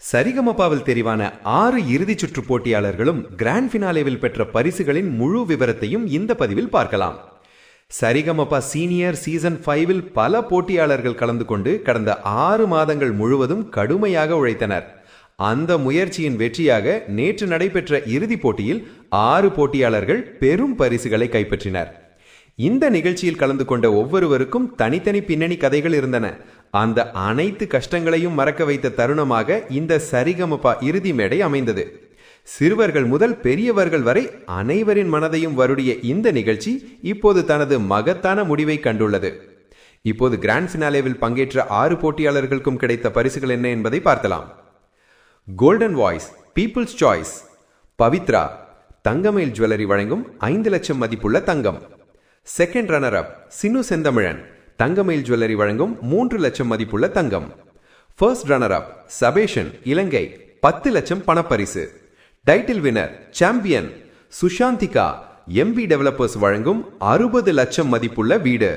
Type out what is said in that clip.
சரிகமபாவில் தெரிவான 6 இறுதிச் சுற்று போட்டியாளர்களும் கிராண்ட் ஃபினாலேவில் பெற்ற பரிசுகளின் முழு விவரத்தையும் இந்த பதிவில் பார்க்கலாம். சரிகமபா சீனியர் சீசன் 5இல் பல போட்டியாளர்கள் கலந்து கொண்டு கடந்த 6 மாதங்கள் முழுவதும் கடுமையாக உழைத்தனர். அந்த முயற்சியின் வெற்றியாக நேற்று நடைபெற்ற இறுதிப் போட்டியில் 6 போட்டியாளர்கள் பெரும் பரிசுகளை கைப்பற்றினர். இந்த நிகழ்ச்சியில் கலந்து கொண்ட ஒவ்வொருவருக்கும் தனித்தனி பின்னணி கதைகள் இருந்தன. அந்த அனைத்து கஷ்டங்களையும் மறக்க வைத்த தருணமாக இந்த சரிகமபா இறுதி மேடை அமைந்தது. சிறுவர்கள் முதல் பெரியவர்கள் வரை அனைவரின் மனதையும் வருடிய இந்த நிகழ்ச்சி இப்போது தனது மகத்தான முடிவை கண்டுள்ளது. இப்போது கிராண்ட் ஃபினாலேவில் பங்கேற்ற 6 போட்டியாளர்களுக்கும் கிடைத்த பரிசுகள் என்ன என்பதை பார்க்கலாம். Golden voice peoples choice Pavithra Thangamayil jewellery வழங்கும் 5 லட்சம் மதிப்புள்ள தங்கம். Second runner up Sinu Senthamizhan Thangamayil jewellery வழங்கும் 3 லட்சம் மதிப்புள்ள தங்கம். First runner up Sabeshan Ilangai 10 லட்சம் பணப்பரிசு. Title winner champion Sushanthika MP developers வழங்கும் 60 லட்சம் மதிப்புள்ள வீடு.